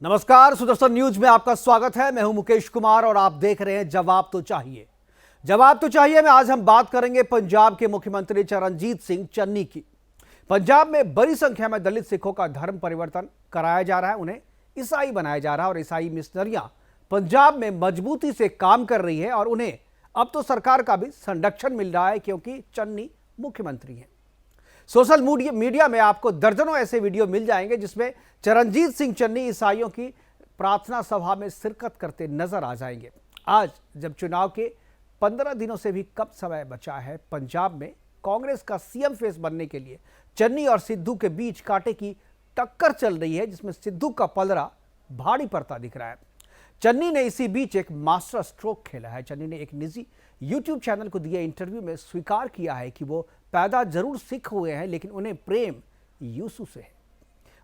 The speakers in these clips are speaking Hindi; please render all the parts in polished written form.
नमस्कार, सुदर्शन न्यूज में आपका स्वागत है। मैं हूं मुकेश कुमार और आप देख रहे हैं जवाब तो चाहिए। जवाब तो चाहिए में आज हम बात करेंगे पंजाब के मुख्यमंत्री चरणजीत सिंह चन्नी की। पंजाब में बड़ी संख्या में दलित सिखों का धर्म परिवर्तन कराया जा रहा है, उन्हें ईसाई बनाया जा रहा है और ईसाई मिशनरियां पंजाब में मजबूती से काम कर रही है और उन्हें अब तो सरकार का भी संरक्षण मिल रहा है क्योंकि चन्नी मुख्यमंत्री हैं। सोशल मीडिया में आपको दर्जनों ऐसे वीडियो मिल जाएंगे जिसमें चरणजीत सिंह चन्नी ईसाइयों की प्रार्थना सभा में शिरकत करते नजर आ जाएंगे। आज जब चुनाव के 15 दिनों से भी कम समय बचा है, पंजाब में कांग्रेस का सीएम फेस बनने के लिए चन्नी और सिद्धू के बीच कांटे की टक्कर चल रही है, जिसमें सिद्धू का पलड़ा भारी पड़ता दिख रहा है। चन्नी ने इसी बीच एक मास्टर स्ट्रोक खेला है। चन्नी ने एक निजी यूट्यूब चैनल को दिए इंटरव्यू में स्वीकार किया है कि वो पैदा जरूर सिख हुए हैं, लेकिन उन्हें प्रेम यीशु से है।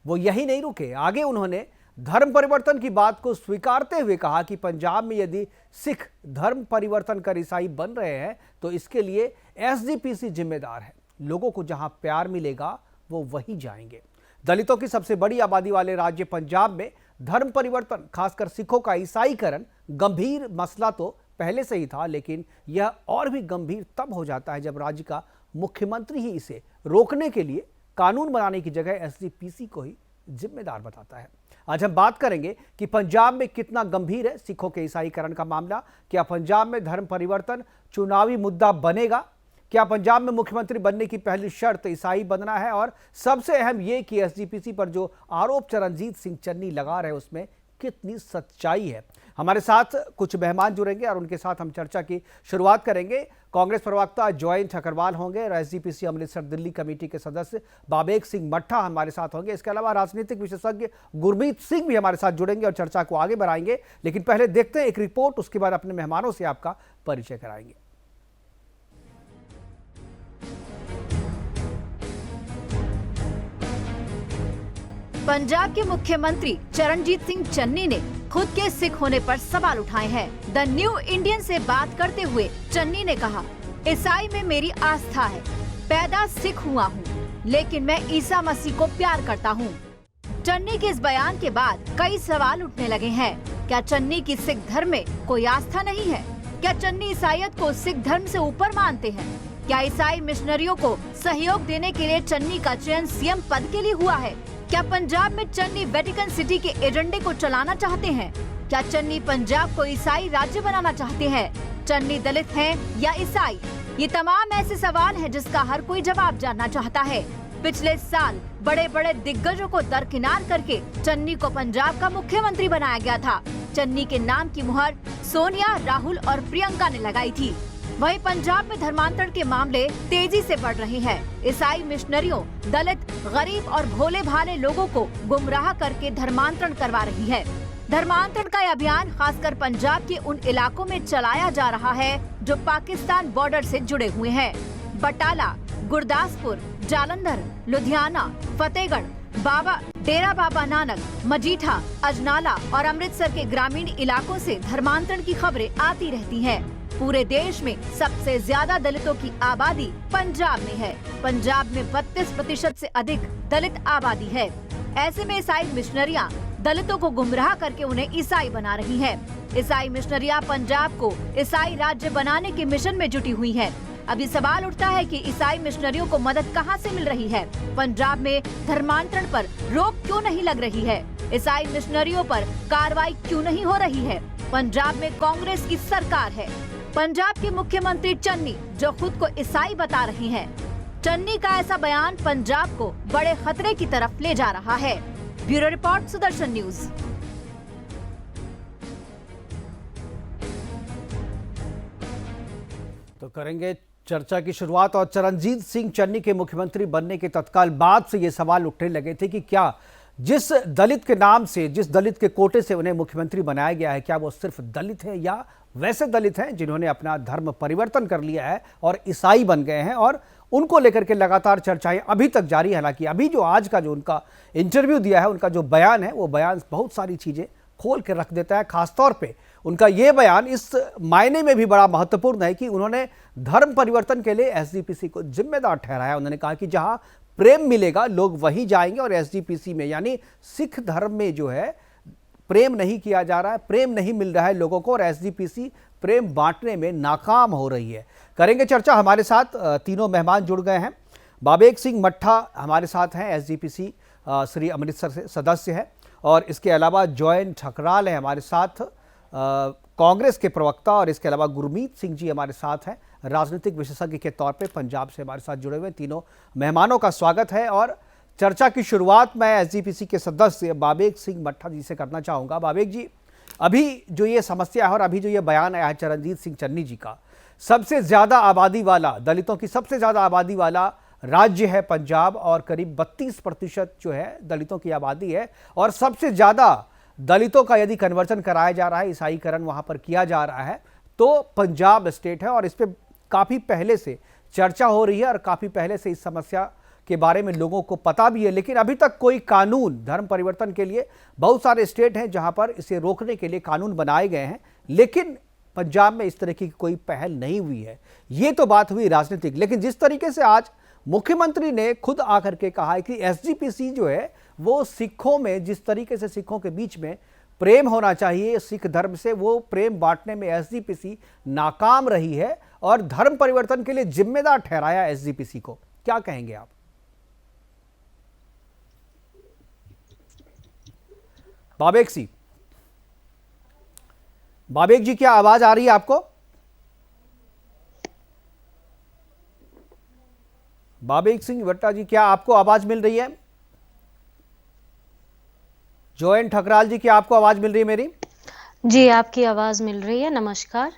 वो यही नहीं रुके, आगे उन्होंने धर्म परिवर्तन की बात को स्वीकारते हुए कहा कि पंजाब में यदि सिख धर्म परिवर्तन कर ईसाई बन रहे हैं तो इसके लिए एसजीपीसी जिम्मेदार है। लोगों को जहां प्यार मिलेगा वो वहीं जाएंगे। दलितों की सबसे बड़ी आबादी वाले राज्य पंजाब में धर्म परिवर्तन, खासकर सिखों का ईसाईकरण, गंभीर मसला तो पहले से ही था, लेकिन यह और भी गंभीर तब हो जाता है जब राज्य का मुख्यमंत्री ही इसे रोकने के लिए कानून बनाने की जगह एसजीपीसी को ही जिम्मेदार बताता है। आज हम बात करेंगे कि पंजाब में कितना गंभीर है सिखों के ईसाईकरण का मामला। क्या पंजाब में धर्म परिवर्तन चुनावी मुद्दा बनेगा? क्या पंजाब में मुख्यमंत्री बनने की पहली शर्त ईसाई बनना है? और सबसे अहम यह कि एसजीपीसी पर जो आरोप चरणजीत सिंह चन्नी लगा रहे हैं उसमें कितनी सच्चाई है। हमारे साथ कुछ मेहमान जुड़ेंगे और उनके साथ हम चर्चा की शुरुआत करेंगे। कांग्रेस प्रवक्ता जॉयंत ठकरवाल होंगे और एसजीपीसी अमृतसर दिल्ली कमेटी के सदस्य बाबेक सिंह मट्ठा हमारे साथ होंगे। इसके अलावा राजनीतिक विशेषज्ञ गुरमीत सिंह भी हमारे साथ जुड़ेंगे और चर्चा को आगे बढ़ाएंगे। लेकिन पहले देखते हैं एक रिपोर्ट, उसके बाद अपने मेहमानों से आपका परिचय कराएंगे। पंजाब के मुख्यमंत्री चरणजीत सिंह चन्नी ने खुद के सिख होने पर सवाल उठाए हैं। द न्यू इंडियन से बात करते हुए चन्नी ने कहा, ईसाई में मेरी आस्था है, पैदा सिख हुआ हूँ, लेकिन मैं ईसा मसीह को प्यार करता हूँ। चन्नी के इस बयान के बाद कई सवाल उठने लगे हैं। क्या चन्नी की सिख धर्म में कोई आस्था नहीं है? क्या चन्नी ईसाईयत को सिख धर्म से ऊपर मानते हैं? क्या ईसाई मिशनरियों को सहयोग देने के लिए चन्नी का चयन सीएम पद के लिए हुआ है? क्या पंजाब में चन्नी वेटिकन सिटी के एजेंडे को चलाना चाहते हैं? क्या चन्नी पंजाब को ईसाई राज्य बनाना चाहते हैं? चन्नी दलित हैं या ईसाई? ये तमाम ऐसे सवाल हैं जिसका हर कोई जवाब जानना चाहता है। पिछले साल बड़े बड़े दिग्गजों को दरकिनार करके चन्नी को पंजाब का मुख्यमंत्री बनाया गया था। चन्नी के नाम की मुहर सोनिया, राहुल और प्रियंका ने लगाई थी। वहीं पंजाब में धर्मांतरण के मामले तेजी से बढ़ रहे हैं। ईसाई मिशनरियों दलित, गरीब और भोले भाले लोगों को गुमराह करके धर्मांतरण करवा रही है। धर्मांतरण का यह अभियान खासकर पंजाब के उन इलाकों में चलाया जा रहा है जो पाकिस्तान बॉर्डर से जुड़े हुए हैं। बटाला, गुरदासपुर, जालंधर, लुधियाना, फतेहगढ़, डेरा बाबा नानक, मजीठा, अजनाला और अमृतसर के ग्रामीण इलाकों से धर्मांतरण की खबरें आती रहती हैं। पूरे देश में सबसे ज्यादा दलितों की आबादी पंजाब में है। पंजाब में 32% से अधिक दलित आबादी है। ऐसे में ईसाई मिशनरियां दलितों को गुमराह करके उन्हें ईसाई बना रही हैं। ईसाई मिशनरियां पंजाब को ईसाई राज्य बनाने के मिशन में जुटी हुई हैं। अभी सवाल उठता है कि ईसाई मिशनरियों को मदद कहां से मिल रही है? पंजाब में धर्मांतरण पर रोक क्यों नहीं लग रही है? ईसाई मिशनरियों पर कार्रवाई क्यों नहीं हो रही है? पंजाब में कांग्रेस की सरकार है। पंजाब के मुख्यमंत्री चन्नी जो खुद को ईसाई बता रहे हैं। चन्नी का ऐसा बयान पंजाब को बड़े खतरे की तरफ ले जा रहा है। Bureau report, Sudarshan news. तो करेंगे चर्चा की शुरुआत और चरणजीत सिंह चन्नी के मुख्यमंत्री बनने के तत्काल बाद से ये सवाल उठने लगे थे कि क्या जिस दलित के नाम से, जिस दलित के कोटे से उन्हें मुख्यमंत्री बनाया गया है, क्या वो सिर्फ दलित है या वैसे दलित हैं जिन्होंने अपना धर्म परिवर्तन कर लिया है और ईसाई बन गए हैं? और उनको लेकर के लगातार चर्चाएं अभी तक जारी है। हालांकि अभी जो आज का जो उनका इंटरव्यू दिया है, उनका जो बयान है, वो बयान बहुत सारी चीजें खोल के रख देता है। खासतौर पे उनका ये बयान इस मायने में भी बड़ा महत्वपूर्ण है कि उन्होंने धर्म परिवर्तन के लिए एसजीपीसी को जिम्मेदार ठहराया। उन्होंने कहा कि जहां प्रेम मिलेगा लोग वहीं जाएंगे और एसजीपीसी में यानी सिख धर्म में जो है प्रेम नहीं किया जा रहा है, प्रेम नहीं मिल रहा है लोगों को और एसजीपीसी प्रेम बांटने में नाकाम हो रही है। करेंगे चर्चा। हमारे साथ तीनों मेहमान जुड़ गए हैं। बाबेग सिंह मट्ठा हमारे साथ हैं, एसजीपीसी श्री अमृतसर से सदस्य हैं, और इसके अलावा जॉयन ठकराल है हमारे साथ, कांग्रेस के प्रवक्ता, और इसके अलावा गुरमीत सिंह जी हमारे साथ हैं, राजनीतिक विशेषज्ञ के तौर पे पंजाब से हमारे साथ जुड़े हुए। तीनों मेहमानों का स्वागत है और चर्चा की शुरुआत मैं एसजीपीसी के सदस्य बाबेग सिंह मट्ठा जी से करना चाहूँगा। बाबेग जी, अभी जो ये समस्या है और अभी जो ये बयान आया है चरणजीत सिंह चन्नी जी का, सबसे ज़्यादा आबादी वाला, दलितों की सबसे ज़्यादा आबादी वाला राज्य है पंजाब, और करीब 32% जो है दलितों की आबादी है, और सबसे ज़्यादा दलितों का यदि कन्वर्जन कराया जा रहा है, ईसाईकरण वहाँ पर किया जा रहा है, तो पंजाब स्टेट है। और इस पर काफ़ी पहले से चर्चा हो रही है और काफ़ी पहले से इस समस्या के बारे में लोगों को पता भी है, लेकिन अभी तक कोई कानून धर्म परिवर्तन के लिए, बहुत सारे स्टेट हैं जहां पर इसे रोकने के लिए कानून बनाए गए हैं, लेकिन पंजाब में इस तरह की कोई पहल नहीं हुई है। ये तो बात हुई राजनीतिक, लेकिन जिस तरीके से आज मुख्यमंत्री ने खुद आकर के कहा है कि एसजीपीसी जो है वो सिखों में, जिस तरीके से सिखों के बीच में प्रेम होना चाहिए सिख धर्म से, वो प्रेम बांटने में एसजीपीसी नाकाम रही है और धर्म परिवर्तन के लिए जिम्मेदार ठहराया एसजीपीसी को। क्या कहेंगे आप? बाबेग सिंह, बाबेग जी, क्या आवाज आ रही है आपको? बाबेग सिंह भट्टा जी, क्या आपको आवाज मिल रही है? जॉयन ठकराल जी, क्या आपको आवाज मिल रही है मेरी? जी, आपकी आवाज मिल रही है। नमस्कार।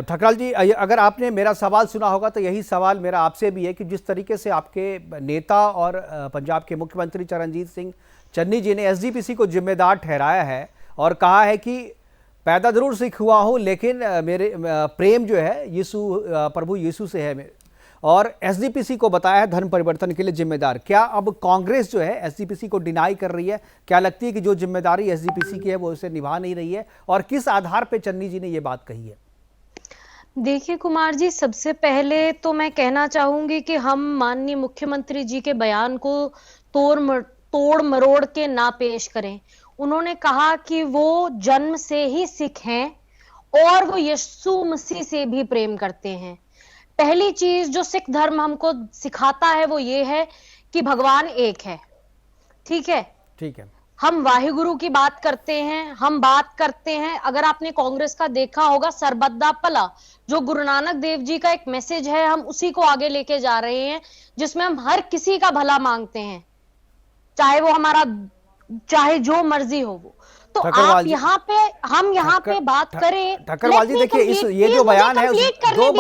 ठकराल जी, अगर आपने मेरा सवाल सुना होगा तो यही सवाल मेरा आपसे भी है कि जिस तरीके से आपके नेता और पंजाब के मुख्यमंत्री चरणजीत सिंह चन्नी जी ने एसजीपीसी को जिम्मेदार ठहराया है और कहा है कि पैदा जरूर सिख हुआ हूँ, लेकिन मेरे प्रेम जो है यीशु, प्रभु यीशु से है, और एसजीपीसी को बताया है धर्म परिवर्तन के लिए जिम्मेदार। क्या अब कांग्रेस जो है एसजीपीसी को डिनाई कर रही है? क्या लगती है कि जो जिम्मेदारी एसजीपीसी की है वो इसे निभा नहीं रही है, और किस आधार पर चन्नी जी ने ये बात कही है? देखिए कुमार जी, सबसे पहले तो मैं कहना चाहूंगी कि हम माननीय मुख्यमंत्री जी के बयान को तोड़ मरोड़ के ना पेश करें। उन्होंने कहा कि वो जन्म से ही सिख हैं और वो यीशु मसीह से भी प्रेम करते हैं। पहली चीज जो सिख धर्म हमको सिखाता है वो ये है कि भगवान एक है। ठीक है, ठीक है। हम वाहिगुरु की बात करते हैं, हम बात करते हैं, अगर आपने कांग्रेस का देखा होगा सरबत भला, जो गुरु नानक देव जी का एक मैसेज है, हम उसी को आगे लेके जा रहे हैं, जिसमें हम हर किसी का भला मांगते हैं, चाहे वो हमारा, चाहे जो मर्जी हो वो। तो आप यहाँ पे, हम यहाँ पे बात करें। ठक्करवाल जी, देखिए ये जो बयान है, दो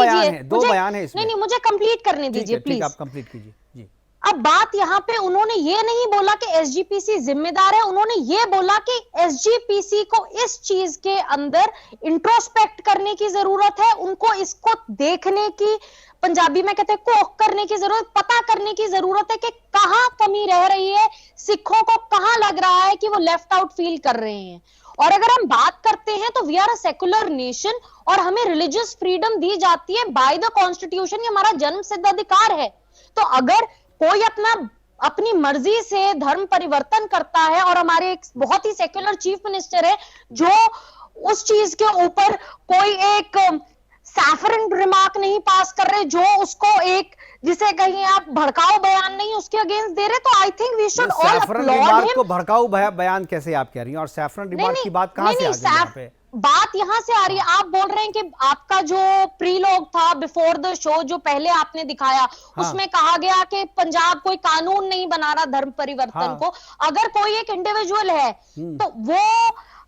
बयान है इसमें। नहीं, मुझे कंप्लीट करने दीजिए प्लीज। आप कंप्लीट कीजिए जी। अब बात यहाँ पे, उन्होंने ये नहीं बोला कि एसजीपीसी जिम्मेदार है, उन्होंने ये बोला कि एसजीपीसी को इस चीज के अंदर इंट्रोस्पेक्ट करने की जरूरत है, उनको इसको देखने की, पंजाबी में कहते हैं कोख करने की जरूरत, पता करने की जरूरत है कि कहां कमी रह रही है, सिखों को कहां लग रहा है कि वो लेफ्ट आउट फील कर रहे हैं। और अगर हम बात करते हैं तो we are a secular nation और हमें रिलीजियस फ्रीडम दी जाती है बाय द कॉन्स्टिट्यूशन, ये हमारा जन्म सिद्ध अधिकार है। तो अगर कोई अपनी मर्जी से धर्म परिवर्तन करता है, और हमारे एक बहुत ही सेक्युलर चीफ मिनिस्टर है जो उस चीज के ऊपर कोई एक सैफरन रिमार्क नहीं पास कर रहे, जो उसको एक, जिसे कहीं आप भड़काऊ बयान नहीं उसके अगेंस्ट दे रहे, तो I think we should all upload him. को भड़काऊ बयान कैसे आप कह रही हैं, और सैफरन रिमार्क की बात कहां से आ गई यहाँ पे? बात यहां से आ रही है, आप बोल रहे हैं कि आपका जो प्रीलॉग था बिफोर द शो जो पहले आपने दिखाया, उसमें कहा गया कि पंजाब कोई कानून नहीं बना रहा धर्म परिवर्तन को। अगर कोई एक इंडिविजुअल है तो वो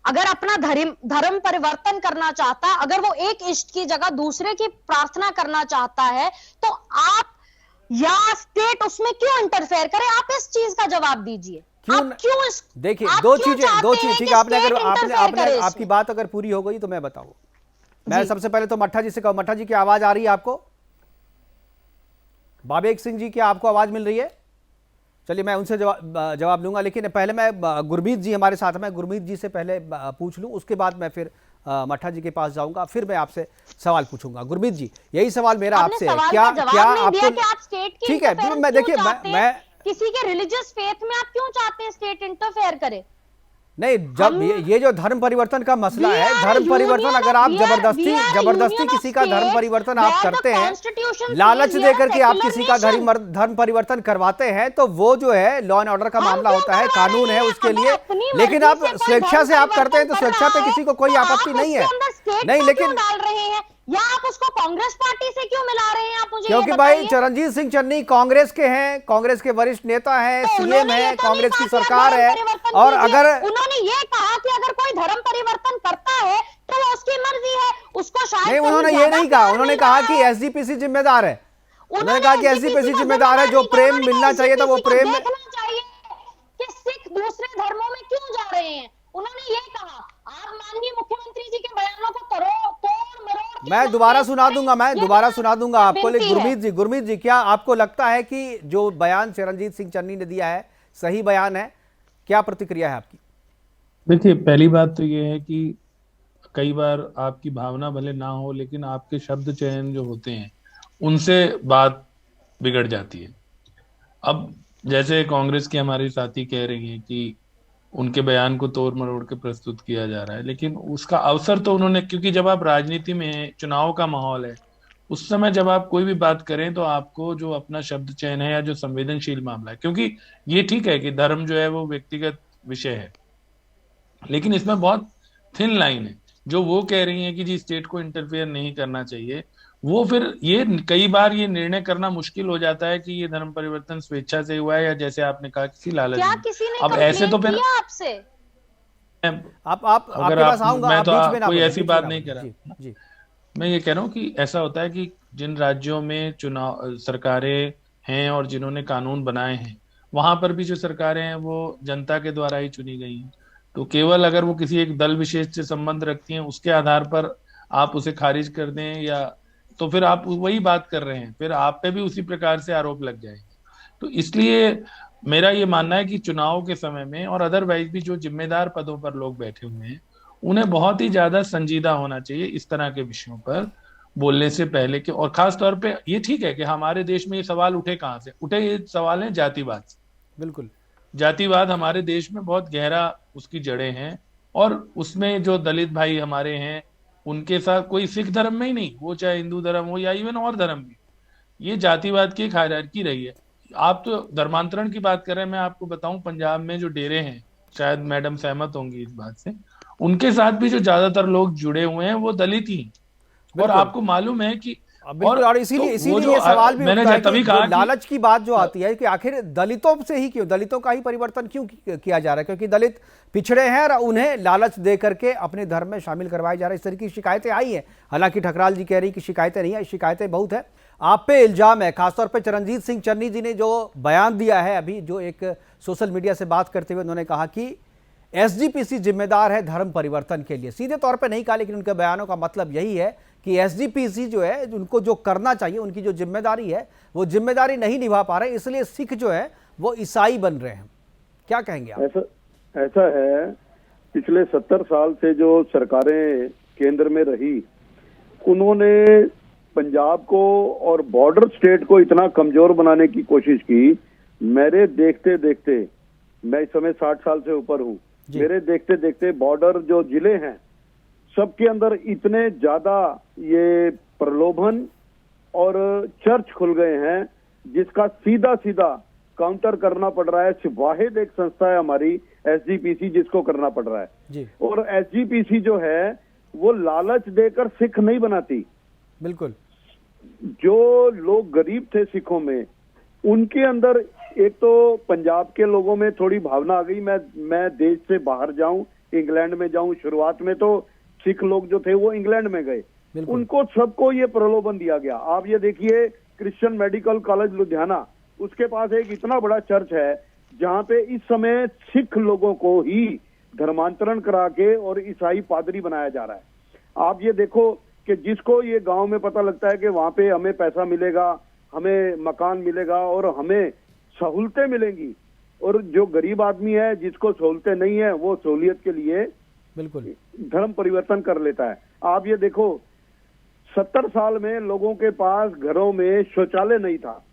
अगर अपना धर्म परिवर्तन करना चाहता है, अगर वो एक इष्ट की जगह दूसरे की प्रार्थना करना चाहता है, तो आप या स्टेट उसमें क्यों इंटरफेयर करे? आप इस चीज का जवाब दीजिए। देखिए, दो चीज ठीक है। आपने आपकी बात अगर पूरी हो गई तो मैं बताऊं। मैं सबसे पहले तो मट्ठा जी से कहूं, मट्ठा जी की आवाज आ रही है आपको? बाबेग सिंह जी, क्या आपको आवाज मिल रही है? चलिए मैं उनसे जवाब दूंगा, लेकिन पहले मैं गुरमीत जी हमारे साथ में, गुरमीत जी से पहले पूछ लूं, उसके बाद मैं फिर मट्ठा जी के पास जाऊंगा, फिर मैं आपसे सवाल पूछूंगा। गुरमीत जी, यही सवाल मेरा आपसे है, क्या आपको, ठीक है, मैं देखिए, मैं किसी के रिलीजियस फेथ में आप क्यों चाहते हैं स्टेट इंटरफेयर करे? नहीं, जब ये जो धर्म परिवर्तन का मसला है, धर्म परिवर्तन अगर आप जबरदस्ती किसी का धर्म परिवर्तन आप करते हैं, लालच देकर के आप किसी का धर्म परिवर्तन करवाते हैं, तो वो जो है लॉ एंड ऑर्डर का मामला होता है, कानून है उसके लिए। लेकिन आप स्वेच्छा से आप करते हैं तो स्वेच्छा पे किसी को कोई आपत्ति नहीं है। नहीं, लेकिन या आप उसको कांग्रेस पार्टी से क्यों मिला रहे हैं, आप मुझे क्योंकि भाई चरणजीत सिंह चन्नी कांग्रेस के हैं, कांग्रेस के वरिष्ठ नेता हैं, सीएम हैं, कांग्रेस की सरकार है। और अगर उन्होंने ये कहा कि अगर कोई धर्म परिवर्तन करता है तो वो उसकी मर्जी है, उसको शायद नहीं, उन्होंने ये नहीं कहा, उन्होंने कहा कि एसजीपीसी जिम्मेदार है। उन्होंने कहा कि एसजीपीसी जिम्मेदार है, जो प्रेम मिलना चाहिए था वो प्रेम चाहिए कि सिख दूसरे धर्मों में क्यों जा रहे हैं, उन्होंने ये कहा। आप माननीय मुख्यमंत्री जी के बयानों को तोड़ मरोड़, मैं दोबारा सुना दूंगा आपको। लेकिन गुरमीत जी, क्या आपको लगता है कि जो बयान चरणजीत सिंह चन्नी ने दिया है सही बयान है? क्या प्रतिक्रिया है आपकी? देखिए, पहली बात तो ये है कि कई बार आपकी भावना भले ना हो, लेकिन आपके शब्द चयन जो होते हैं उनसे बात बिगड़ जाती है। अब जैसे कांग्रेस की हमारी साथी कह रही है कि उनके बयान को तोड़ मरोड़ के प्रस्तुत किया जा रहा है, लेकिन उसका अवसर तो उन्होंने, क्योंकि जब आप राजनीति में, चुनाव का माहौल है, उस समय जब आप कोई भी बात करें तो आपको जो अपना शब्द चयन है या जो संवेदनशील मामला है, क्योंकि ये ठीक है कि धर्म जो है वो व्यक्तिगत विषय है, लेकिन इसमें बहुत थिन लाइन है। जो वो कह रही है कि जी स्टेट को इंटरफेयर नहीं करना चाहिए, वो फिर ये कई बार ये निर्णय करना मुश्किल हो जाता है कि ये धर्म परिवर्तन स्वेच्छा से हुआ है या जैसे आपने कहा किसी लालच क्या में। किसी ने अब ऐसे तो फिर आपसे आपके पास आऊंगा, मैं आप तो बीच में ना कोई बोलें, ऐसी बीच में बात ना नहीं बोलें। करा। जी, जी। मैं ये कह रहा हूँ कि ऐसा होता है कि जिन राज्यों में चुनाव सरकारें हैं और जिन्होंने कानून बनाए हैं, वहां पर भी जो सरकारें हैं वो जनता के द्वारा ही चुनी गई हैं। तो केवल अगर वो किसी एक दल विशेष से संबंध रखती हैं, उसके आधार पर आप उसे खारिज कर दें, या तो फिर आप वही बात कर रहे हैं, फिर आप पे भी उसी प्रकार से आरोप लग जाएंगे। तो इसलिए मेरा ये मानना है कि चुनाव के समय में और अदरवाइज भी जो जिम्मेदार पदों पर लोग बैठे हुए हैं, उन्हें बहुत ही ज्यादा संजीदा होना चाहिए इस तरह के विषयों पर बोलने से पहले के। और खास तौर पे ये ठीक है कि हमारे देश में ये सवाल उठे, कहाँ से उठे? ये सवाल है जातिवाद से। बिल्कुल, जातिवाद हमारे देश में बहुत गहरा उसकी जड़ें हैं, और उसमें जो दलित भाई हमारे हैं उनके साथ कोई सिख धर्म में ही नहीं, वो चाहे हिंदू धर्म हो या इवन और धर्म भी, ये जातिवाद की एक हायरार्की रही है। आप तो धर्मांतरण की बात कर रहे हैं, मैं आपको बताऊं पंजाब में जो डेरे हैं, शायद मैडम सहमत होंगी इस बात से, उनके साथ भी जो ज्यादातर लोग जुड़े हुए हैं वो दलित ही। और आपको मालूम है कि और इसीलिए ये सवाल भी उठता है कि लालच की बात जो आती है कि आखिर दलितों से ही क्यों, दलितों का ही परिवर्तन क्यों किया जा रहा है? क्योंकि दलित पिछड़े हैं और उन्हें लालच दे करके अपने धर्म में शामिल करवाया जा रहा है। इस तरह की शिकायतें आई हैं। हालांकि ठकराल जी कह रही कि शिकायतें नहीं है, शिकायतें बहुत है। आप पे इल्जाम है, खासतौर पर चरणजीत सिंह चन्नी जी ने जो बयान दिया है अभी, जो एक सोशल मीडिया से बात करते हुए उन्होंने कहा कि एसजीपीसी जिम्मेदार है धर्म परिवर्तन के लिए। सीधे तौर पे नहीं कहा, लेकिन उनके बयानों का मतलब यही है कि एसजीपीसी जो है, उनको जो करना चाहिए, उनकी जो जिम्मेदारी है, वो जिम्मेदारी नहीं निभा पा रहे, इसलिए सिख जो है वो ईसाई बन रहे हैं। क्या कहेंगे आप? ऐसा है, पिछले 70 साल से जो सरकारें केंद्र में रही, उन्होंने पंजाब को और बॉर्डर स्टेट को इतना कमजोर बनाने की कोशिश की। मेरे देखते देखते, मैं इस समय 60 साल से ऊपर हूँ, मेरे देखते देखते बॉर्डर जो जिले हैं सबके अंदर इतने ज्यादा ये प्रलोभन और चर्च खुल गए हैं, जिसका सीधा सीधा काउंटर करना पड़ रहा है। वाहिद एक संस्था है हमारी एसजीपीसी, जिसको करना पड़ रहा है जी। और एसजीपीसी जो है वो लालच देकर सिख नहीं बनाती। बिल्कुल, जो लोग गरीब थे सिखों में, उनके अंदर एक तो पंजाब के लोगों में थोड़ी भावना आ गई, मैं देश से बाहर जाऊं, इंग्लैंड में जाऊं। शुरुआत में तो सिख लोग जो थे वो इंग्लैंड में गए, उनको सबको ये प्रलोभन दिया गया। आप ये देखिए, क्रिश्चियन मेडिकल कॉलेज लुधियाना, उसके पास एक इतना बड़ा चर्च है जहां पे इस समय सिख लोगों को ही धर्मांतरण करा के और ईसाई पादरी बनाया जा रहा है। आप ये देखो कि जिसको ये गांव में पता लगता है कि वहां पे हमें पैसा मिलेगा, हमें मकान मिलेगा और हमें सहूलतें मिलेंगी, और जो गरीब आदमी है जिसको सहूलतें नहीं है, वो सहूलियत के लिए बिल्कुल धर्म परिवर्तन कर लेता है। आप ये देखो, 70 साल में लोगों के पास घरों में शौचालय नहीं था,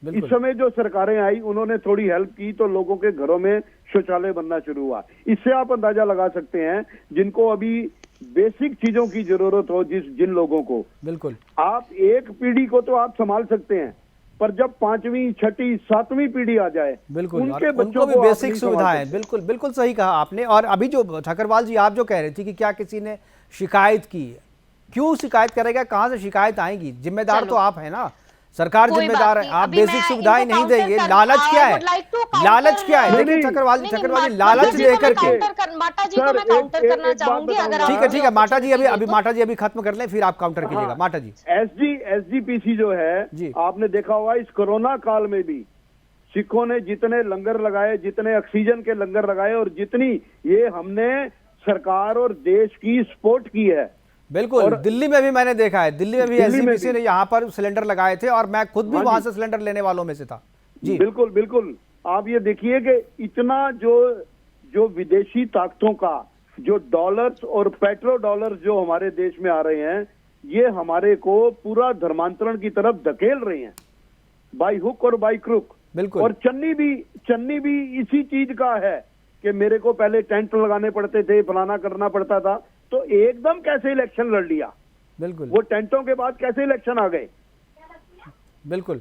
बिल्कुल। इस समय जो सरकारें आई उन्होंने थोड़ी हेल्प की तो लोगों के घरों में शौचालय बनना शुरू हुआ। इससे आप अंदाजा लगा सकते हैं जिनको अभी बेसिक चीजों की जरूरत हो, जिन लोगों को, बिल्कुल आप एक पीढ़ी को तो आप संभाल सकते हैं, पर जब 5वीं 6ठी 7वीं पीढ़ी आ जाए, बिल्कुल, और उनके बच्चों उनको भी को आप बेसिक नहीं संभाल सुविधाएं, सकते। बिल्कुल बिल्कुल सही कहा आपने। और अभी जो ठक्करवाल जी आप जो कह रही थी कि क्या किसी ने शिकायत की है, क्यों शिकायत करेगा, कहां से शिकायत आएगी? जिम्मेदार तो आप है ना, सरकार कोई जिम्मेदार बात है। नहीं, आप अभी बेसिक मैं सुविधाएं इनको नहीं counter देंगे, कर- लालच क्या I है? would like to counter- लालच क्या है? नहीं, देखिए नहीं, ठक्करवाल जी नहीं, लालच माता जी को लेकर मैं के। counter कर- माता जी को सर, मैं काउंटर एक करना बात चाहूंगी, अगर बताऊंगा। आप ठीक है माता जी, opportunity अभी दे माता जी अभी खत्म कर लें, फिर आप काउंटर कीजिएगा। हाँ। माता जी एसजीपीसी जो है, जी। आपने देखा होगा इस कोरोना काल में भी सिखों ने जितने लंगर लगाए, जितने ऑक्सीजन के लंगर लगाए, और जितनी ये हमने सरकार और देश की सपोर्ट की है। बिल्कुल, और दिल्ली में भी मैंने देखा है, दिल्ली में भी दिल्ली में एसजीपीसी भी। ने यहाँ पर सिलेंडर लगाए थे और मैं खुद भी हाँ वहां जी। से सिलेंडर लेने वालों में से था जी। बिल्कुल बिल्कुल। आप ये देखिए कि इतना जो विदेशी ताकतों का जो डॉलर्स और पेट्रो डॉलर्स जो हमारे देश में आ रहे हैं, ये हमारे को पूरा धर्मांतरण की तरफ धकेल रहे हैं, बाई हुक और बाई क्रुक। बिल्कुल। और चन्नी भी इसी चीज का है कि मेरे को पहले टेंट लगाने पड़ते थे, फलाना करना पड़ता था, तो एकदम कैसे इलेक्शन लड़ लिया, बिल्कुल वो टेंटों के बाद कैसे इलेक्शन आ गए। बिल्कुल,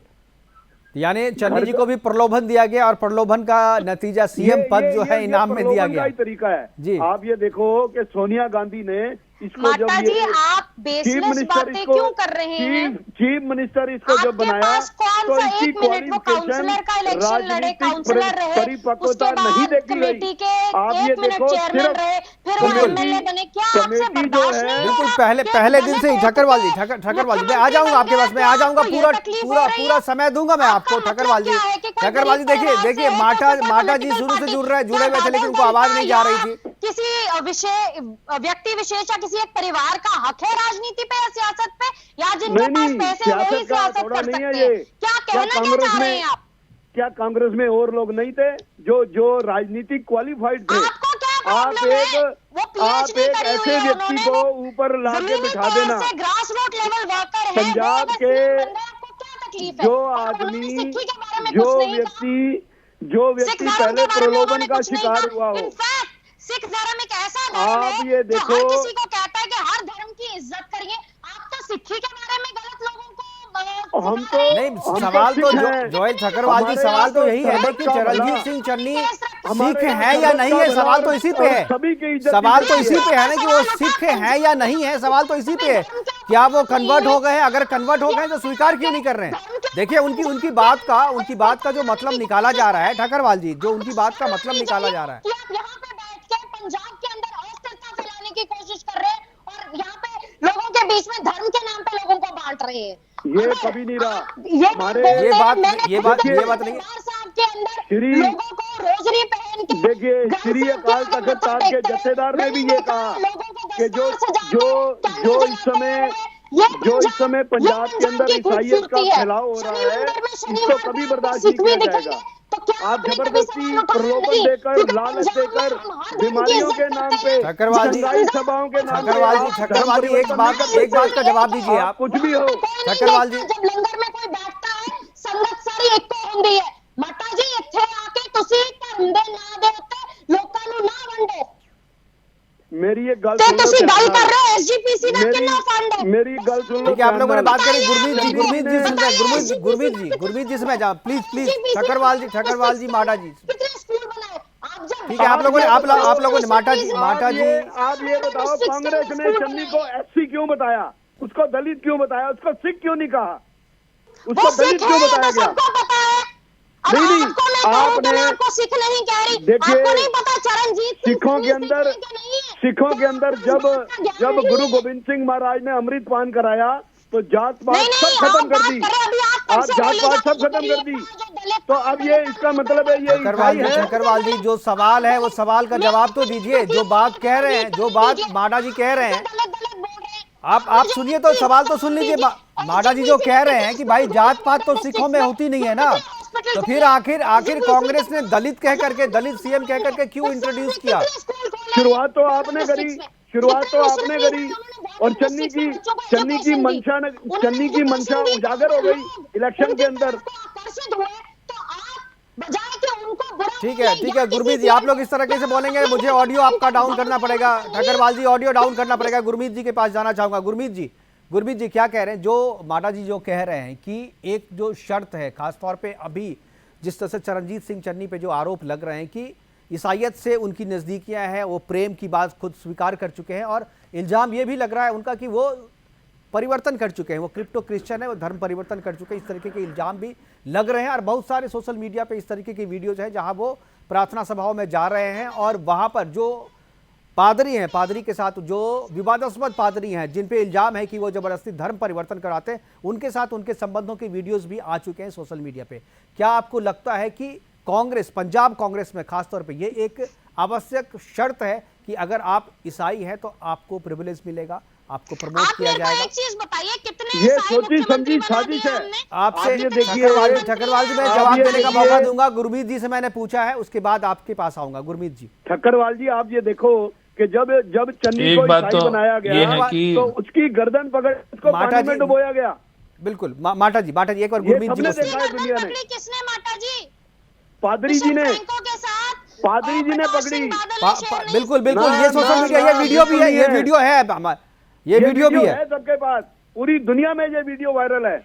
यानी चन्नी जी को भी प्रलोभन दिया गया और प्रलोभन का नतीजा सीएम पद जो है इनाम में दिया प्रलोभन का गया ही तरीका है जी। आप ये देखो कि सोनिया गांधी ने इसको माता जब जी, ये आप बेसलेस बातें क्यों कर रहे हैं? चीफ मिनिस्टर इसको जब आपके बनाया पास कौन तो सा इसकी 1 मिनट वो काउंसलर का इलेक्शन लड़े, काउंसलर रहे, परिपक्वता उसके नहीं बाद देखी कमेटी गई। के आप 1 ये मिनट देखो चेयरमैन सिर्फ रहे, फिर वो बिल्कुल। एमएलए बने। क्या आपसे कमेटी जो बर्दाश्त है- नहीं हो बिल्कुल, रहा? पहले ये दिन से ही गलत है। ठक्करवाल जी ठक्करवाल जी मैं आ जाऊंगा आपके पास, मैं आ जाऊंगा, आपको ये पूरा तकलीफ हो पूरा रही है? पूरा समय दूंगा मैं आपको। आपका ठक्करवाल जी मतलब क्या है कि कोई ठक्करवाल जी गरीब देखिए परिवार देखिए से है, माता तो माता जी political शुरू से party- जुड़े हुए थे, लेकिन उनको क्या आवाज नहीं जा रही यहाँ थी। किसी विषय व्यक्ति विशेष या किसी एक परिवार का हक है राजनीति पे या सियासत पे, या जिनके पास नहीं, पैसे वही सियासत का सियासत थोड़ा कर नहीं है सकते ये। हैं? क्या कहना क्या कांग्रेस चाह रहे में हैं आप? क्या कांग्रेस में और लोग नहीं थे जो राजनीतिक क्वालिफाइड थे? आपको क्या आप प्रॉब्लम है? एक वो आप PhD एक करी हुई ऐसे है व्यक्ति उन्होंने, को ऊपर ला के जमीनी बिठा तौर देना, से ग्रास रूट लेवल वर्कर है, पंजाब वो अगर के सीएम बन गए, आपको क्या तकलीफ है? जो और उन्होंने आदमी सिक्खी के बारे में जो कुछ नहीं कहा। व्यक्ति सिख धर्म पहले के बारे में प्रलोभन उन्होंने का कुछ नहीं शिकार कहा। हुआ हो। इनफैक्ट सिख धर्म एक ऐसा धर्म आप है ये जो हर देखो- किसी को कहता है कि हर धर्म की इज्जत करिए। आप तो सिक्खी के बारे में गलत लोगों को हम तो नहीं, हम सवाल तो सिख हैं। जोएल ठक्करवाल जी हमारे सवाल तो यहाँ यही है सरबत कि का चरणजीत भला- सिंह चन्नी हमारे सिख यहाँ है या सरबत नहीं का है, भला सवाल तो इसी पे और है। सभी की इज्जत सवाल तो की इसी पे है ना कि वो सिख है या नहीं है, सवाल तो इसी पे है। क्या वो कन्वर्ट हो गए हैं? अगर कन्वर्ट हो गए तो स्वीकार क्यों नहीं कर रहे हैं? देखिए उनकी बात का जो मतलब निकाला जा रहा है ठक्करवाल जी, जो उनकी बात का मतलब निकाला जा रहा है कि आप यहाँ पे बैठ के पंजाब के अंदर अस्थिरता फैलाने की कोशिश कर रहे हैं और यहाँ पे लोगों के बीच में धर्म के नाम पे लोगों को बांट रहे हैं। ये अगर कभी नहीं रहा। आप ये हमारे- बोलते ये हैं, बात- मैंने ये खुद बात- देखा ये बात नहीं है। दरबार साहब के अंदर श्री- लोगों को रोजरी पहन के देखिए गन श्री से अकाल क्या तख्त साहब के देखते हैं। जत्थेदार ने भी मैंने ये देखा कहा लोगों को कि जो दस्तार सजा जो के जो कैंडल इस समय जलाते हैं। ये जो इस समय पंजाब के अंदर की ईसाइयत का खूबसूरती है। फैलाव हो रहा शनि है, मंदिर में इसको शनिवार कभी को बर्दाश्त सिख नहीं भी किया दिखेंगे, जाएगा। तो क्या आप आपने कभी जबरदस्ती सवाल उठाया प्रलोभन नहीं? देकर, क्योंकि लालच पंजाब में देकर, हम हर धर्म की बीमारियों के इज्जत नाम करते पे, हैं। ठक्करवाल जी- दंगाई सभाओं के नाम पे ठक्करवाल जी आप ठक्करवाल जी एक बात का जवाब दीजिए आप। कुछ भी हो। ठक्करवाल जी- जब लंगर में कोई बैठता है संगत सारी ਇੱਕੋ ਹੁੰਦੀ है। माता जी ਇੱਥੇ आके ਤੁਸੀਂ ਧਰਮ ਦੇ ਨਾਂ ਦੇ ਉੱਤੇ ਲੋਕਾਂ ਨੂੰ ਨਾ ਵੰਡੋ मेरी एक गल ਤੇ सुन लो ਤੁਸੀਂ ध्यान ਗੱਲ नाल। कर रहे हो एसजीपीसी ਦਾ कितना फंड है? मेरी गल सुन लो ठीक है, आप लोगों ने ध्यान बात नाल। करी। गुरमीत जी सुन रहे हैं, गुरमीत जी समय जाओ प्लीज ठक्करवाल जी माटा जी कितने स्कूल बनाए आप? जब ठीक है, आप लोगों ने माटा जी आप ये बताओ कांग्रेस ने चन्नी को एससी क्यों बताया, उसको दलित क्यों बताया, उसको सिख क्यों नहीं कहा, उसको दलित क्यों बताया गया? सबको पता है। अब नहीं, आपको मैं कहूं तो आपने- मैं आपको सिख नहीं कह रही। देखिए, आपको नहीं पता चरणजीत सिंह सिखों के सिख अंदर है कि नहीं है? सिखों के अंदर जब गुरु गोविंद सिंह महाराज ने अमृत पान कराया तो जात पात नहीं, सब नहीं, खत्म आप कर बात दी। करें, अभी आप आप सबसे जात बोली पात जाती सब खत्म है, कर दी। जो दलित तो अब ये इसका मतलब है ये ठक्करवाल ईसाई जी है। ठक्करवाल जी जो सवाल है वो सवाल का जवाब तो दीजिए। जो बात कह रहे हैं, जो बात माटा जी कह रहे हैं, गलत बोल रहे हैं। आप सुनिए तो सवाल तो सुन लीजिए। माटा जी जो कह रहे हैं कि भाई जात पात तो सिखों में होती नहीं है ना, तो फिर आखिर कांग्रेस ने दलित कह करके, दलित सीएम कह करके क्यों इंट्रोड्यूस किया? शुरुआत तो आपने करी और चन्नी की मंशा उजागर हो गई इलेक्शन के अंदर। बुरा ठीक बोले है या गुरमीत किसी जी, आप लोग इस तरीके से बोलेंगे, मुझे ऑडियो आपका डाउन करना पड़ेगा। ठक्करवाल जी, ऑडियो डाउन करना पड़ेगा। गुरमीत जी के पास जाना चाहूंगा। गुरमीत जी क्या कह रहे हैं? जो माटा जी जो कह रहे हैं कि एक जो शर्त है, खासतौर पे अभी जिस तरह से चरणजीत सिंह चन्नी पे जो आरोप लग रहे हैं कि ईसाइयत से उनकी नज़दीकियां हैं, वो प्रेम की बात खुद स्वीकार कर चुके हैं, और इल्ज़ाम ये भी लग रहा है उनका कि वो परिवर्तन कर चुके हैं, वो क्रिप्टो क्रिश्चियन है, वो धर्म परिवर्तन कर चुके हैं। इस तरीके के इल्ज़ाम भी लग रहे हैं, और बहुत सारे सोशल मीडिया पे इस तरीके की वीडियोज़ हैं जहां वो प्रार्थना सभाओं में जा रहे हैं और वहां पर जो पादरी हैं, पादरी के साथ जो विवादास्पद पादरी हैं, जिन पे इल्ज़ाम है कि वो ज़बरदस्ती धर्म परिवर्तन कराते हैं, उनके साथ उनके संबंधों के वीडियोस भी आ चुके हैं सोशल मीडिया पे। क्या आपको लगता है कि कांग्रेस, पंजाब कांग्रेस में खासतौर पे ये एक आवश्यक शर्त है कि अगर आप ईसाई हैं तो आपको प्रिविलेज मिलेगा, आपको प्रमोट आप किया मेरे को जाएगा? एक चीज बताइए, कितने ये ईसाई सोची मुख्यमंत्री समझी बना साजिश दिए है। हमने? आप ये देखिए, ठक्करवाल जी, मैं आप जवाब ये देने का देखिए- मौका दूंगा। गुरमीत जी से मैंने पूछा है, उसके बाद आपके पास आऊंगा। गुरमीत जी, ठक्करवाल जी, आप ये देखो कि जब चन्नी एक को बात ईसाई तो बनाया ये गया है कि तो उसकी गर्दन पकड़ उसको माटा पानी में जी- डुबोया गया। बिल्कुल माटा जी, एक बार ये गुरमीत जी सबने को देखा है गर्दन दुनिया ने। पकड़ी किसने, माता जी? पादरी जी ने, फ्रैंको के साथ पादरी जी ने प्रकाश पकड़ी। सिंह बादल ने शेयर नहीं बिल्कुल ना, ये सोशल ना, मीडिया, ना, ये वीडियो भी है, ये बिल्कुल वीडियो है, ये वीडियो भी है। सबके पास, पूरी दुनिया में ये वीडियो वायरल है।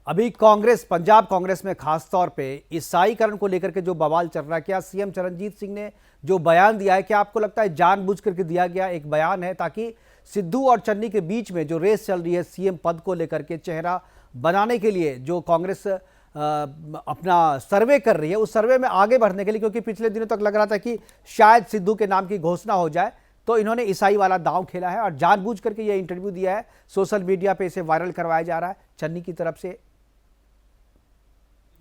अभी कांग्रेस, पंजाब कांग्रेस में खास तौर पे ईसाईकरण को लेकर के जो बवाल चल रहा है, क्या सीएम चरणजीत सिंह ने जो बयान दिया है, क्या आपको लगता है जानबूझ करके दिया गया एक बयान है ताकि सिद्धू और चन्नी के बीच में जो रेस चल रही है सीएम पद को लेकर के, चेहरा बनाने के लिए जो कांग्रेस अपना सर्वे कर रही है, उस सर्वे में आगे बढ़ने के लिए, क्योंकि पिछले दिनों तक लग रहा था कि शायद सिद्धू के नाम की घोषणा हो जाए, तो इन्होंने ईसाई वाला दांव खेला है और जानबूझ करके ये इंटरव्यू दिया है, सोशल मीडिया पे इसे वायरल करवाया जा रहा है चन्नी की तरफ से।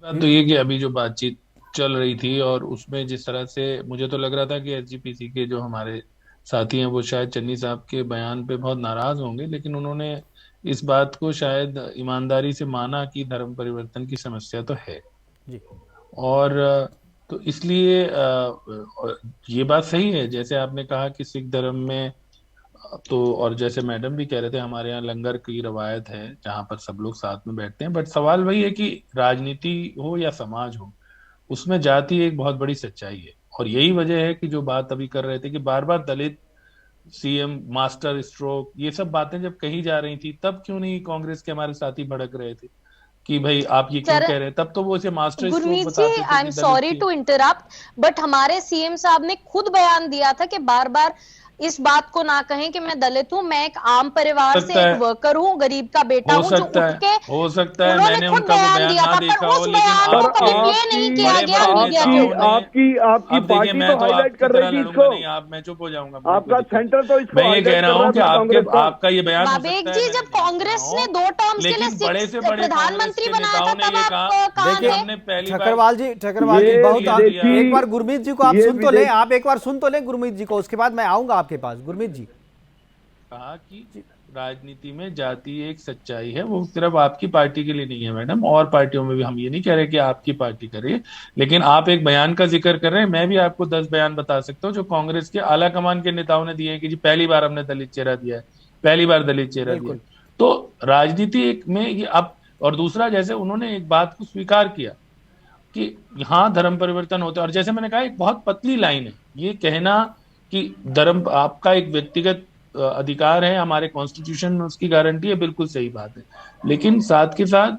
बात तो ये कि अभी जो बातचीत चल रही थी और उसमें जिस तरह से मुझे तो लग रहा था कि एसजीपीसी के जो हमारे साथी हैं वो शायद चन्नी साहब के बयान पे बहुत नाराज होंगे, लेकिन उन्होंने इस बात को शायद ईमानदारी से माना कि धर्म परिवर्तन की समस्या तो है जी। और तो इसलिए ये बात सही है जैसे आपने कहा कि सिख धर्म में तो, और जैसे मैडम भी कह रहे थे, हमारे यहाँ लंगर की रवायत है जहाँ पर सब लोग साथ में बैठते हैं, बट सवाल वही है कि राजनीति हो या समाज हो, उसमें जाति एक बहुत बड़ी सच्चाई है। और यही वजह है कि जो बात अभी कर रहे थे कि बार बार दलित सीएम, मास्टर स्ट्रोक, ये सब बातें जब कही जा रही थी, तब क्यों नहीं कांग्रेस के हमारे साथी भड़क रहे थे कि भाई आप ये क्यों कह रहे हैं? तब तो वो इसे मास्टर स्ट्रोक गुरमीत बताते जी, थे आई एम कि सॉरी दलित टू इंटरप्ट, बट हमारे सीएम साहब ने खुद बयान दिया था कि बार बार इस बात को ना कहें कि मैं दलित हूं, मैं एक आम परिवार से एक वर्कर हूं, गरीब का बेटा हो हूं, जो सकता उठ के है, हो सकता है उन्होंने मैंने खुद उनका वो बयान बयान दिया ना था, देखा पर हो, उस लेकिन बयान को कभी आपके प्ले नहीं किया बड़े गया बड़े मीडिया नेताओं के ने, आपकी अब देखिए पार्टी मैं तो तो हाईलाइट आपकी कर तरह रही थी लड़ूंगा इसको। नहीं, आप मैं चुप हो जाऊंगा। आपका सेंटर तो इसको मैं ये कह रहा हूँ कि कांग्रेस का। आपका ये बयान हो बाबेक सकता है, जी, मैं जब नहीं कांग्रेस कह रहा ने हूं, 2 टर्म्स के लिए लेकिन बड़े से बड़े प्रधानमंत्री कांग्रेस के बनाया था, नेताओं ने तब ये आप कहा, कहाँ देखिए थे? हमने पहली बार ठक्करवाल जी ये बहुत विदेशी- एक बार गुरमीत जी को आप ये सुन तो लें, विदेश- आप एक बार सुन तो लें गुरमीत जी को, उसके बाद मैं आऊंगा आपके पास। गुरमीत जी, कहा कि राजनीति में जाति एक सच्चाई है, वो सिर्फ आपकी पार्टी के लिए नहीं है मैडम, और पार्टियों में भी। हम ये नहीं कह रहे कि आपकी पार्टी करे, लेकिन आप एक बयान का जिक्र कर रहे हैं, मैं भी आपको 10 बयान बता सकता हूँ जो कांग्रेस के आला कमान के नेताओं ने दिए हैं कि जी पहली बार हमने दलित चेहरा दिया है, पहली बार दलित चेहरा दिया है। तो राजनीति में ये अब, और दूसरा जैसे उन्होंने एक बात को स्वीकार किया कि हाँ धर्म परिवर्तन होता है, और जैसे मैंने कहा एक बहुत पतली लाइन है ये कहना कि धर्म आपका एक व्यक्तिगत अधिकार है, हमारे कॉन्स्टिट्यूशन में उसकी गारंटी है, बिल्कुल सही बात है, लेकिन साथ के साथ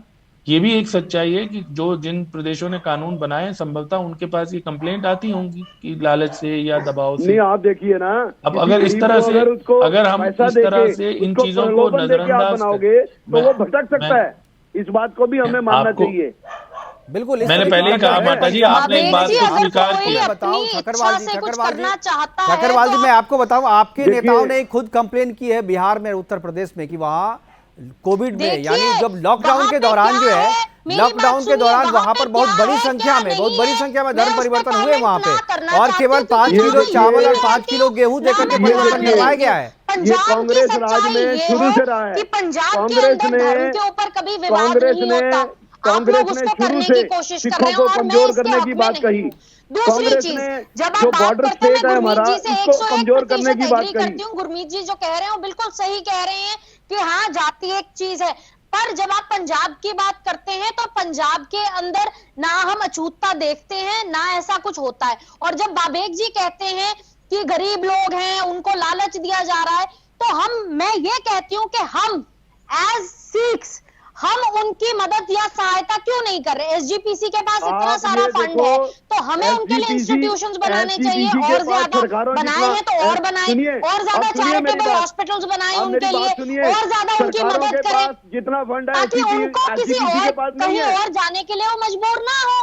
ये भी एक सच्चाई है कि जो जिन प्रदेशों ने कानून बनाए संभवतः उनके पास ये कंप्लेंट आती होंगी कि लालच से या दबाव से। नहीं, आप देखिए ना, अब अगर इस तरह से अगर हम इस तरह से इन चीजों को नजरअंदाज बनाओगे तो वो भटक सकता है। इस बात को भी हमें मानना चाहिए। बिल्कुल, मैंने पहले ही कहा माता जी, आपने एक बात को स्वीकार किया। बताओ ठक्करवाल जी, ठक्करवाल ठक्करवाल जी, मैं आपको बताऊं, आपके नेताओं ने खुद कंप्लेन की है बिहार में, उत्तर प्रदेश में, कि वहां कोविड में, यानी जब लॉकडाउन के दौरान जो है, लॉकडाउन के दौरान वहां पर बहुत बड़ी संख्या में धर्म परिवर्तन हुए वहां पे, और केवल 5 किलो चावल और 5 किलो गेहूं देकर के परिवर्तन करवाया गया है। ये कांग्रेस राज में शुरू से रहा है। कांग्रेस ने शुरू से सिखों को कमजोर करने की बात कही। कांग्रेस ने जो बॉर्डर स्टेट है हमारा, इसको कमजोर करने की बात कही। गुरमीत जी जो कह रहे हैं वो बिल्कुल सही कह रहे हैं कि हाँ जाति एक चीज है, पर जब आप पंजाब की बात करते हैं तो पंजाब के अंदर ना हम अछूतता देखते हैं, ना ऐसा कुछ होता है। और जब बाबेक जी कहते हैं कि गरीब लोग हैं उनको लालच दिया जा रहा है, तो मैं ये कहती हूं कि हम एज सिख्स हम उनकी मदद या सहायता क्यों नहीं कर रहे? एसजीपीसी के पास इतना सारा फंड है तो हमें उनके लिए इंस्टीट्यूशंस बनाने चाहिए, और ज्यादा बनाए हैं तो और बनाए, और ज्यादा चैरिटेबल हॉस्पिटल्स बनाए उनके लिए, और ज्यादा उनकी मदद करें जितना फंड है ताकि उनको किसी और कहीं और जाने के लिए वो मजबूर ना हो।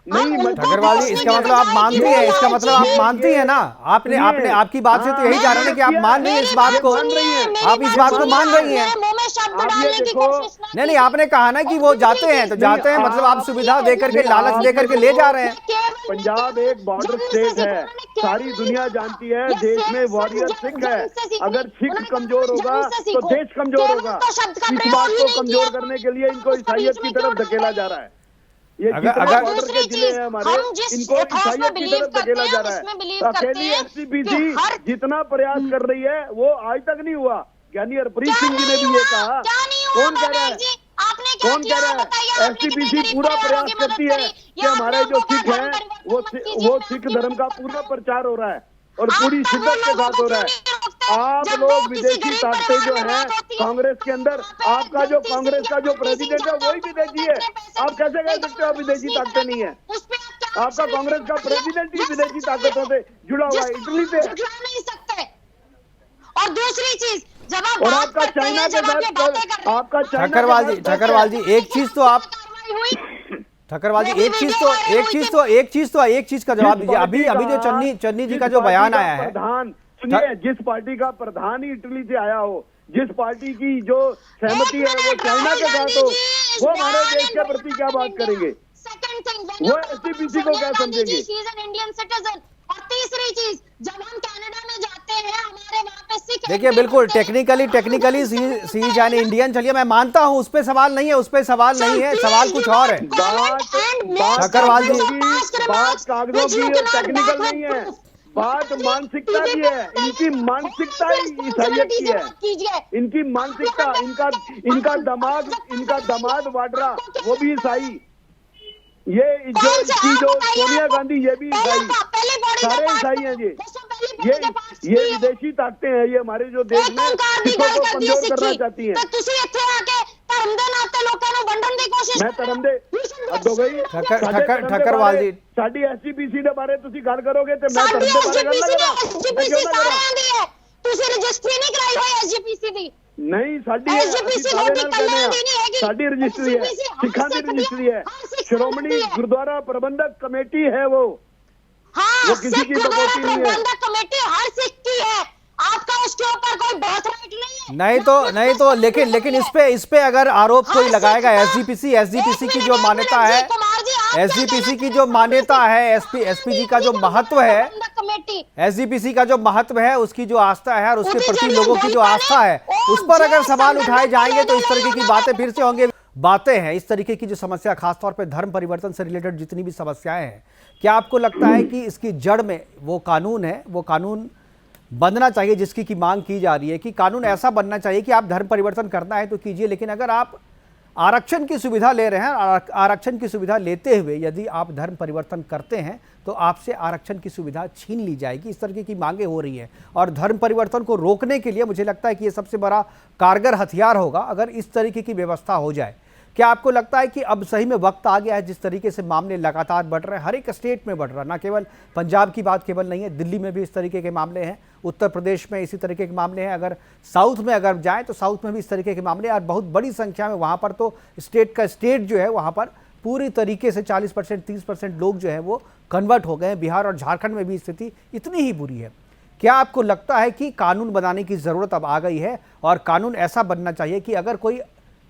ठकरवाल जी, इसका मतलब आप मानती हैं, इसका मतलब आप मानती हैं ना, आपने आपकी बात से तो यही जा रहे हैं कि आप मान रही हैं इस बात को, आप इस बात को मान रही हैं। नहीं नहीं, आपने कहा ना कि वो जाते हैं तो जाते हैं, मतलब आप सुविधा देकर के, लालच देकर के ले जा रहे हैं। पंजाब एक बॉर्डर स्टेट है, सारी दुनिया जानती है, देश में वॉरियर सिख है। अगर सिख कमजोर होगा तो देश कमजोर होगा। इस बात को कमजोर करने के लिए इनको ईसाइयत की तरफ धकेला जा रहा है। ये अगर बॉर्डर के जिले हैं हमारे, इनको ईसाइयत की तरफ धकेला जा रहा है। अकेली एसजीपीसी जितना प्रयास कर रही है वो आज तक नहीं हुआ। ज्ञानी हरप्रीत सिंह जी ने भी ये कहा। कौन कह रहा है? कौन कह रहा है? एसजीपीसी पूरा प्रयास करती है कि हमारे जो सिख हैं वो सिख धर्म का पूरा प्रचार हो रहा है और पूरी शिद्दत के साथ हो रहा है। आप लोग विदेशी ताकतें जो हैं कांग्रेस के अंदर, आपका जो कांग्रेस का जो प्रेसिडेंट है वही विदेशी है। आप कैसे कह सकते हो विदेशी ताकतें नहीं है? आपका कांग्रेस का प्रेसिडेंट ही विदेशी ताकतों से जुड़ा हुआ है, इटली से। और दूसरी चीज, जब आप और आपका चाइना के साथ, आपका ठकरवाल जी एक चीज तो आप ठकरवाल जी एक चीज का जवाब दीजिए। अभी जो चन्नी जी का जो बयान आया है, प्रधान सुनिए, जिस पार्टी का प्रधान ही इटली से आया हो, जिस पार्टी की जो सहमति है वो चाइना के साथ हो, वो हमारे देश के प्रति क्या बात करेंगे? वो एसजीपीसी को क्या समझेंगे? Indian citizen. और तीसरी चीज, जब हम कनाडा में जाते हैं हमारे वहां पे सिख, देखिए बिल्कुल टेक्निकली सी जाने इंडियन, चलिए मैं मानता हूं, उस पे सवाल नहीं है, उस पे सवाल नहीं है, सवाल कुछ और है। ठकरवाल जी, बात कागजों की और टेक्निकल नहीं है, बात मानसिकता की है। इनकी मानसिकता ही ईसाइयत की है। इनकी मानसिकता, इनका दामाद वाड्रा वो भी ईसाई, ये जो सोनिया गांधी ये भी ईसाई, सारे ईसाई हैं जी। ये विदेशी ताकतें हैं, ये हमारे जो देश में सिखों को कमजोर करना चाहती हैं। मैं धर्म दे हद हो गई। ठकरवाल जी, साडी एसजीपीसी ਦੇ ਬਾਰੇ ਤੁਸੀਂ ਗੱਲ ਕਰੋਗੇ ਤੇ ਮੈਂ ਧਰਮ ਦੇ ਬਾਰੇ ਗੱਲ ਨਾ ਕਰਾਂ। ਤੁਸੀਂ ਰਜਿਸਟਰੀ ਨਹੀਂ ਕਰਾਈ ਹੋਈ ਐਸਜੀਪੀਸੀ ਦੀ? ਨਹੀਂ, ਸਾਡੀ ਰਜਿਸਟਰੀ ਹੈ, ਸਿੱਖਾਂ ਦੀ ਰਜਿਸਟਰੀ है। श्रोमणी गुरुद्वारा प्रबंधक कमेटी है वो किसी की बकौती नहीं है। कमेटी हर सिख की है, आपका उसके ऊपर कोई बात राइट नहीं है। नहीं तो लेकिन इस पे अगर आरोप कोई लगाएगा, एसजीपीसी की जो मान्यता है, एसजीपीसी की जो मान्यता है, एसपीजी का जो महत्व है, एसजीपीसी का जो महत्व है, उसकी जो आस्था है और उसके प्रति लोगों की जो आस्था है, उस पर अगर सवाल उठाए जाएंगे तो इस तरीके की बातें फिर से होंगे। बातें हैं इस तरीके की जो समस्या, खासतौर पे धर्म परिवर्तन से रिलेटेड जितनी भी समस्याएं हैं, क्या आपको लगता है कि इसकी जड़ में वो कानून है, वो कानून बनना चाहिए जिसकी की मांग की जा रही है कि कानून ऐसा बनना चाहिए कि आप धर्म परिवर्तन करना है तो कीजिए, लेकिन अगर आप आरक्षण की सुविधा ले रहे हैं, आरक्षण की सुविधा लेते हुए यदि आप धर्म परिवर्तन करते हैं तो आपसे आरक्षण की सुविधा छीन ली जाएगी। इस तरीके की मांगें हो रही हैं और धर्म परिवर्तन को रोकने के लिए मुझे लगता है कि ये सबसे बड़ा कारगर हथियार होगा अगर इस तरीके की व्यवस्था हो जाए। क्या आपको लगता है कि अब सही में वक्त आ गया है, जिस तरीके से मामले लगातार बढ़ रहे हैं, हर एक स्टेट में बढ़ रहा है, ना केवल पंजाब की बात केवल नहीं है, दिल्ली में भी इस तरीके के मामले हैं, उत्तर प्रदेश में इसी तरीके के मामले हैं, अगर साउथ में अगर जाएं तो साउथ में भी इस तरीके के मामले, और बहुत बड़ी संख्या में वहाँ पर तो स्टेट जो है वहाँ पर पूरी तरीके से 40% 30% लोग जो है वो कन्वर्ट हो गए हैं। बिहार और झारखंड में भी स्थिति इतनी ही बुरी है। क्या आपको लगता है कि कानून बनाने की ज़रूरत अब आ गई है और कानून ऐसा बनना चाहिए कि अगर कोई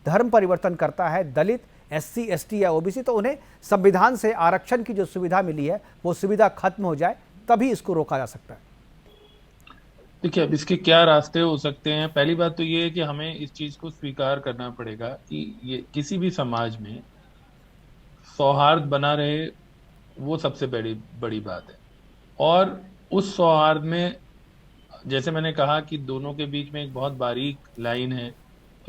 धर्म परिवर्तन करता है, दलित, SC ST या OBC, तो उन्हें संविधान से आरक्षण की जो सुविधा मिली है वो सुविधा खत्म हो जाए, तभी इसको रोका जा सकता है? देखिए, अब इसके क्या रास्ते हो सकते हैं। पहली बात तो ये है कि हमें इस चीज को स्वीकार करना पड़ेगा कि ये किसी भी समाज में सौहार्द बना रहे, वो सबसे बड़ी बात है। और उस सौहार्द में, जैसे मैंने कहा कि दोनों के बीच में एक बहुत बारीक लाइन है,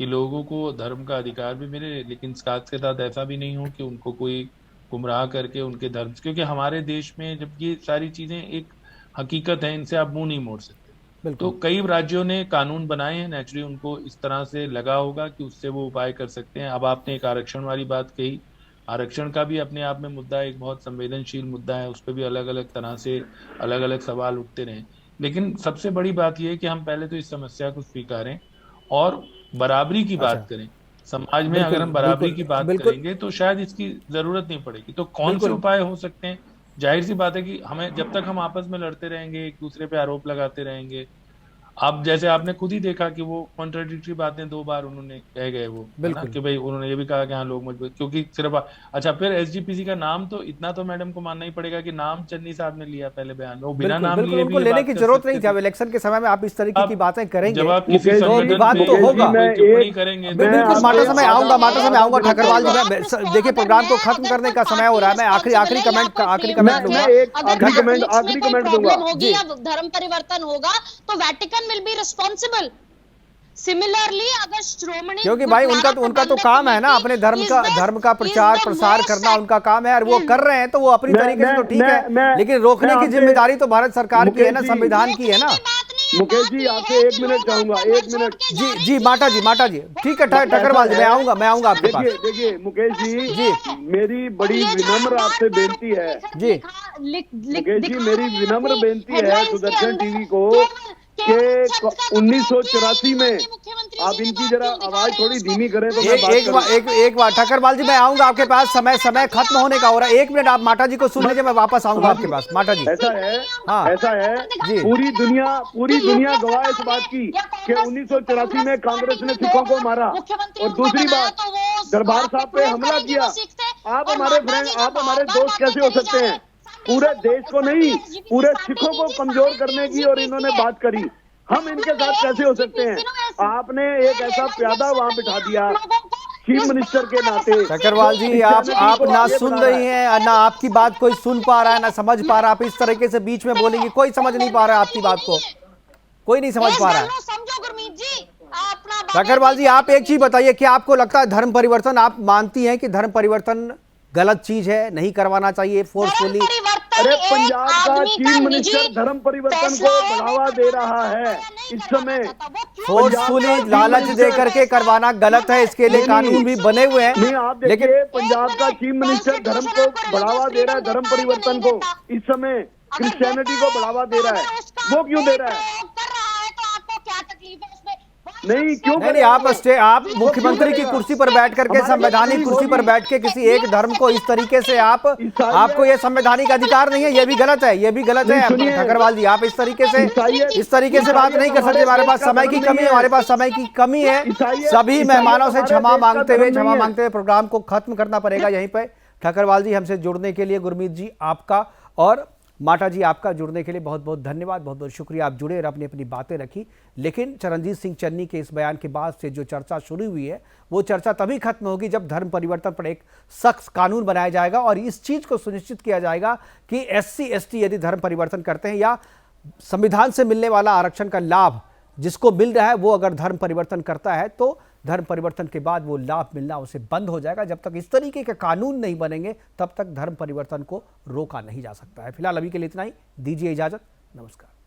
कि लोगों को धर्म का अधिकार भी मिले, लेकिन साथ के साथ ऐसा भी नहीं हो कि उनको कोई गुमराह करके उनके धर्म, क्योंकि हमारे देश में जब ये सारी चीजें एक हकीकत है, इनसे आप मुंह नहीं मोड़ सकते। तो बिल्कुल कई राज्यों ने कानून बनाए हैं, नेचुरली उनको इस तरह से लगा होगा कि उससे वो उपाय कर सकते हैं। अब आपने एक आरक्षण वाली बात कही, आरक्षण का भी अपने आप में मुद्दा एक बहुत संवेदनशील मुद्दा है, उस पर भी अलग अलग तरह से अलग अलग सवाल उठते रहे। लेकिन सबसे बड़ी बात यह है कि हम पहले तो इस समस्या को स्वीकारें और बराबरी की बात अच्छा। करें। समाज में बिल्कुल, अगर हम बराबरी बिल्कुल, की बात बिल्कुल। करेंगे तो शायद इसकी जरूरत नहीं पड़ेगी। तो कौन से बिल्कुल। उपाय हो सकते हैं? जाहिर सी बात है कि हमें, जब तक हम आपस में लड़ते रहेंगे, एक दूसरे पे आरोप लगाते रहेंगे, अब जैसे आपने खुद ही देखा कि वो कॉन्ट्राडिक्टरी बातें 2 बार उन्होंने कह गए, वो है ना, बिल्कुल। कि भाई उन्होंने ये भी कहा कि हाँ लोग मजबूत, क्योंकि सिर्फ अच्छा, फिर एसजीपीसी का नाम, तो इतना तो मैडम को मानना ही पड़ेगा कि नाम चन्नी साहब ने लिया पहले बयान में, वो बिना बिल्कुल नाम बिल्कुल लिए उनको भी ये लेने बात की कर जरूरत सकते नहीं थी। थे। अब इलेक्शन के समय में आप इस तरीके की अब बातें करेंगे जब आप किसी मुकेश जी, संगठन बात पे तो होगा। कोई मैं टिप्पणी एक- करेंगे बिल्कुल आपसे माटा समय आऊंगा, माटा समय आऊंगा। आगे ठकरवाल जी, बढ़ूंगा। मैं देखिए प्रोग्राम को खत्म करने का समय हो रहा है। मैं आखिरी कमेंट मैं एक आखिरी कमेंट दूंगा। होगी या धर्म परिवर्तन होगा तो Vatican will be responsible. Similarly अगर श्रोमणी क्योंकि भाई उनका तो काम है ना अपने धर्म का प्रचार प्रसार करना, उनका काम है। और वो कर रहे हैं तो वो अपनी तरीके से तो ठीक है, लेकिन रोकने की जिम्मेदारी तो भारत सरकार की है ना, संविधान की है ना। मुकेश जी, आपसे 1 मिनट चाहूंगा, 1 मिनट। जी जी माटा जी ठीक है। ठकरवाल जी, मैं आऊंगा आपके पास। देखिए मुकेश जी, मेरी बड़ी विनम्र आपसे बेनती है। जी। मुकेश जी, मेरी विनम्र बेनती है सुदर्शन टीवी को कि 1984 में आप इनकी जरा आवाज थोड़ी धीमी करें तो मैं बात करूं। एक बार ठकरवाल जी, मैं आऊंगा आपके पास। समय खत्म होने का हो रहा है। 1 मिनट आप माटा जी को सुन लीजिए, मैं वापस आऊंगा आपके पास। माटा जी, ऐसा है, हाँ। ऐसा है जी। पूरी दुनिया गवाह इस बात की कि 1984 में कांग्रेस ने सिखों को मारा। और दूसरी बात, दरबार साहब पे हमला किया। आप हमारे फ्रेंड, आप हमारे दोस्त कैसे हो सकते हैं? पूरे देश को नहीं, पूरे सिखों को कमजोर करने की और इन्होंने बात करी। हम इनके साथ कैसे हो सकते हैं? आपने एक ऐसा प्यादा वहां बिठा दिया चीफ मिनिस्टर के नाते। ठकरवाल जी, आप ना सुन रही हैं, ना आपकी बात कोई सुन पा रहा है, ना समझ पा रहा है। आप इस तरीके से बीच में बोलेंगे, कोई समझ नहीं पा रहा है आपकी बात को, कोई नहीं समझ पा रहा है। समझो गुरमीत जी, ठकरवाल जी, आप एक चीज बताइए, क्या आपको लगता है धर्म परिवर्तन, आप मानती हैं कि धर्म परिवर्तन गलत चीज है, नहीं करवाना चाहिए फोर्सफुली? अरे पंजाब का चीफ मिनिस्टर धर्म परिवर्तन को बढ़ावा दे रहा है इस समय। फोर्सफुली लालच दे करके करवाना गलत है, इसके लिए कानून भी बने हुए हैं। नहीं, आप देखिए पंजाब का चीफ मिनिस्टर धर्म को बढ़ावा दे रहा है, धर्म परिवर्तन को इस समय क्रिश्चियनिटी को बढ़ावा दे रहा है। वो क्यों दे रहा है? नहीं, क्यों नहीं, आप मुख्यमंत्री की कुर्सी पर बैठ करके, संवैधानिक कुर्सी पर बैठ के किसी एक धर्म को इस तरीके से आपको ये संवैधानिक अधिकार नहीं है, ये भी गलत है, ये भी गलत है। ठकरवाल जी, आप इस तरीके से बात नहीं कर सकते। हमारे पास समय की कमी है, सभी मेहमानों से क्षमा मांगते हुए प्रोग्राम को खत्म करना पड़ेगा यहीं पे। ठकरवाल जी, हमसे जुड़ने के लिए, गुरमीत जी आपका और माटा जी आपका जुड़ने के लिए बहुत बहुत धन्यवाद, बहुत बहुत शुक्रिया। आप जुड़े और अपनी बातें रखी। लेकिन चरणजीत सिंह चन्नी के इस बयान के बाद से जो चर्चा शुरू हुई है, वो चर्चा तभी खत्म होगी जब धर्म परिवर्तन पर एक सख्त कानून बनाया जाएगा और इस चीज को सुनिश्चित किया जाएगा कि SC ST यदि धर्म परिवर्तन करते हैं या संविधान से मिलने वाला आरक्षण का लाभ जिसको मिल रहा है, वो अगर धर्म परिवर्तन करता है तो धर्म परिवर्तन के बाद वो लाभ मिलना उसे बंद हो जाएगा। जब तक इस तरीके के कानून नहीं बनेंगे तब तक धर्म परिवर्तन को रोका नहीं जा सकता है। फिलहाल अभी के लिए इतना ही, दीजिए इजाजत, नमस्कार।